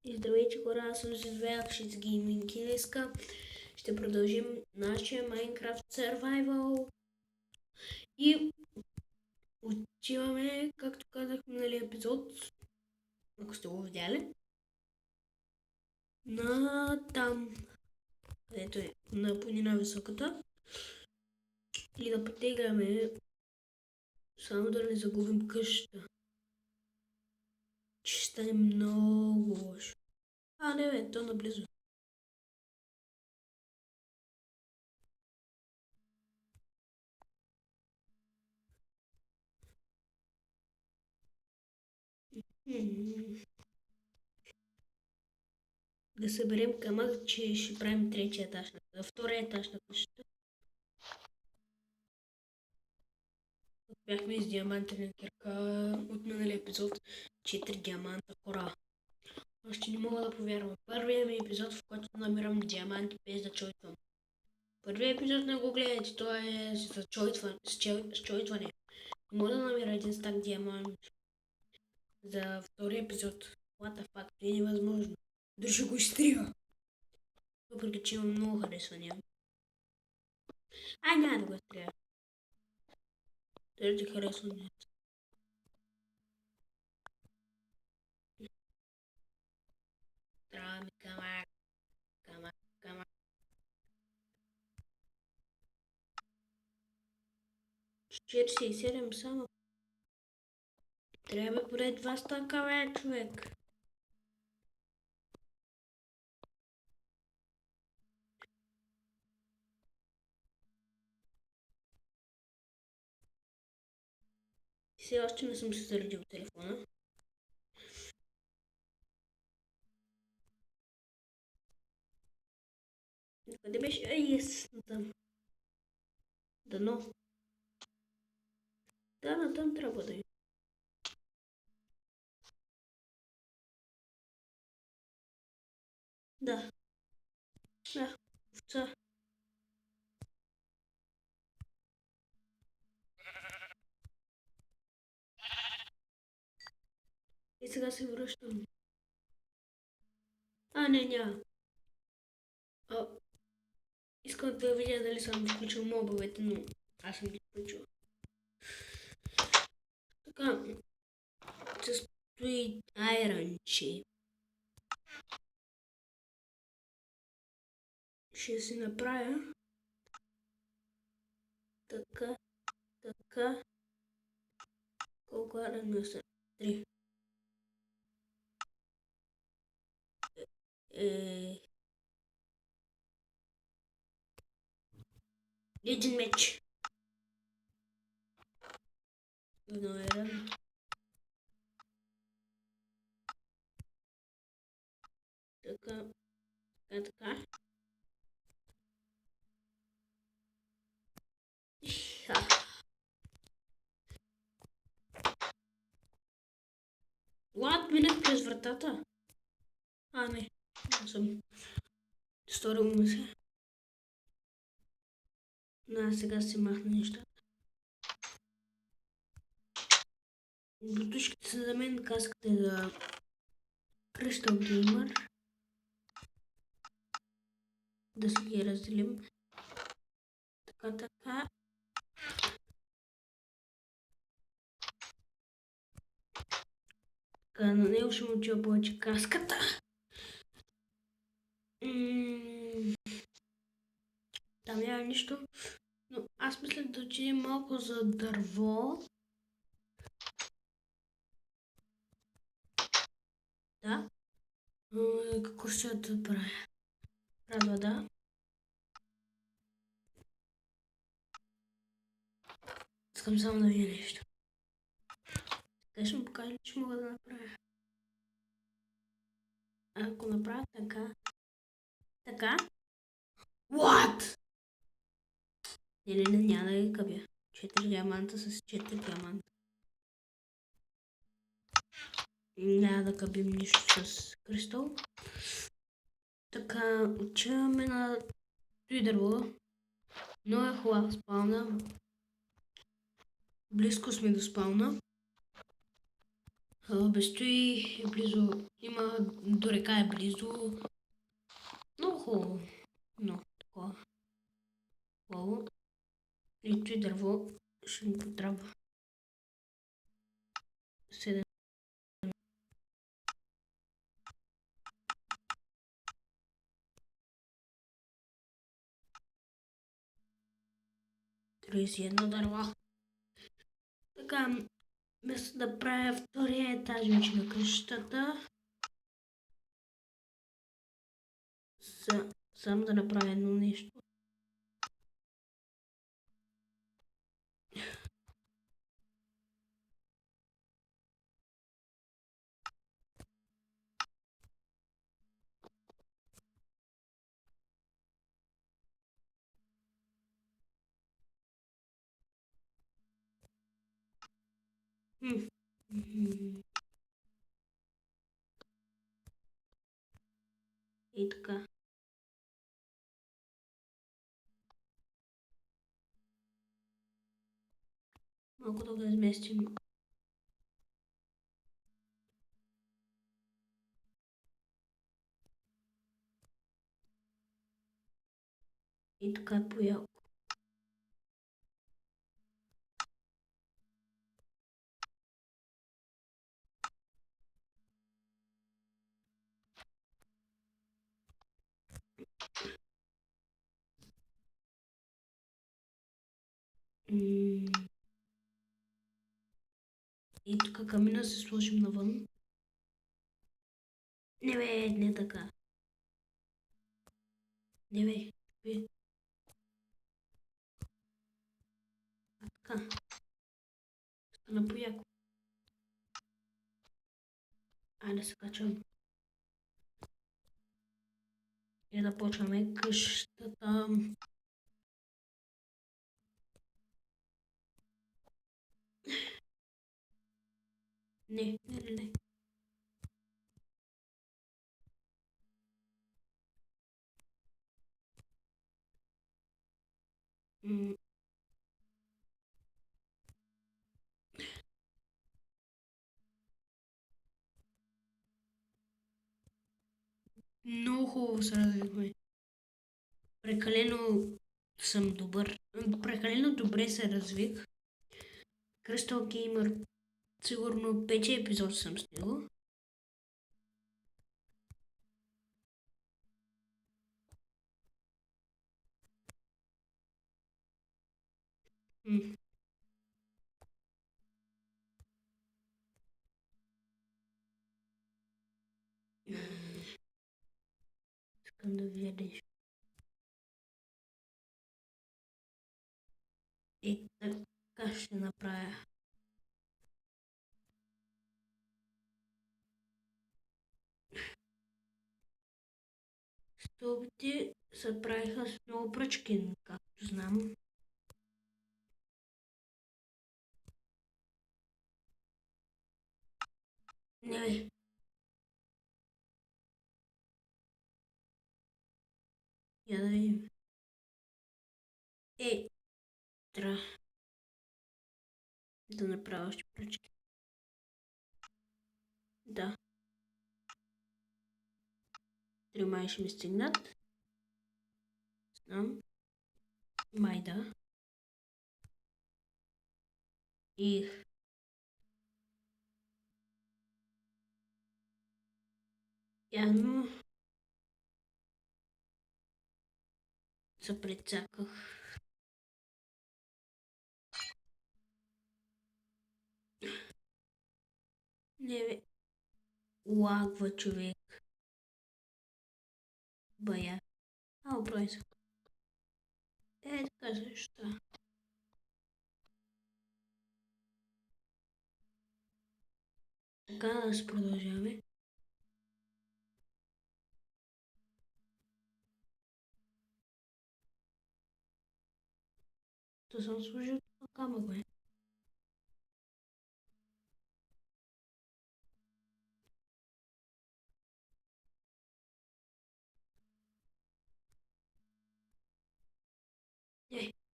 И здравейте хора, аз съм Звездвеяк с Gaming и днеска ще продължим нашия Minecraft Survival и отиваме, както казах в миналия епизод, ако сте го видяли, на там, където е, на планина високата, и да потегляме, само да не загубим къщата, че ще стане много лошо. Не бе, то наблизо. Да съберем камък, че ще правим третия етаж, втория етаж на къщата. Бяхме с диамантена кирка от миналия епизод. 4 диаманта, хора. Още не мога да повярвам. Първият ми епизод, в който намирам диаманти без да чойтвам. Първият епизод не го гледайте, то е за чойтване. Не мога да намеря един стак диамант. За втория епизод. What the fuck, това е невъзможно. Държа го изтрия. Въпреки че имам много харесвания. Няма да го изтрия. Държа харесвания. Трябва ми камък. Камък. 47 само. Трябва поне 2 стака, бе, човек. Все още не съм се заредил телефона. Къде беше? Там. Дано. Да, натам трябва да е. Да. Овца. И сега се връщам. Не, няма. Искам да видя дали съм включил мобовете, но аз съм ги включил. Така. Се стои айранче. Ще си направя. Така. Колко айрон са? 3. Един меч. Едно айрон. Така. Лад минах през вратата. Не. Не съм. Сторил ми се. Сега си махна нещата. Бутушките са за мен, каската е за Crystal Gamer. Да си ги разделим. Така. Така, на него ще му отива повече каската. Там няма нищо. Но аз мисля да отидем малко за дърво. Да. Какво ще да правя? Радва, да. Искам само да видя нещо. Така ще му покажа, че мога да направя. Ако направя така. Така. What? Не, няма да ги къбя. 4 диаманта с 4 диаманта. Няма да къбим нищо с кристал. Така, отиваме на той дърво. Много е хубав спауна. Близко сме до спауна. Стои близо, има до река е близо. Много хубаво. Но такова. Хубаво. И той дърво ще ми потрябва. 7. 31 дърва. Така, вместо да правя втория етаж вече на къщата, само да направя едно нещо. И така. Малко да го изместим. И така е по-яко. И тук камина се сложим навън. Не бе, не така. Не бе, бе. А така. Стана по-яко. Айде се качвам. И да почваме къщата. Не. Много хубаво се развихме. Прекалено съм добър. Прекалено добре се развих. Crystal Gamer сигурно 5 епизод съм с него. Искам да видя нещо. И така ще направя. Стълбите се правиха с много пръчки, както знам. Не бе. Я да видим. Трябва да направя още пръчки. Да. 3 май ще ми стигнат. Знам. Май да. И явно се прецаках. Не бе. Лагва човек. Бая. Оправи се. Така защо? Така да се продължаваме. То съм служил камък, бе.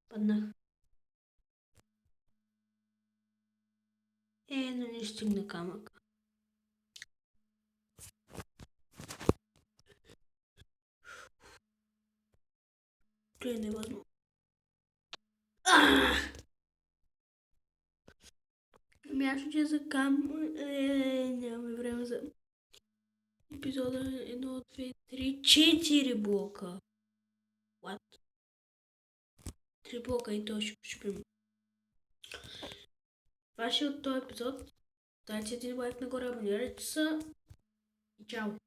Паднах. Но не стигна камък. Просто е невъзможно. Място, че за нямаме време за епизода 1, 2, 3, 4 блока. What? 3 блока и то ще пошипим. Това ще е от този епизод. Дайте един лайк нагоре, абонирайте се и чао!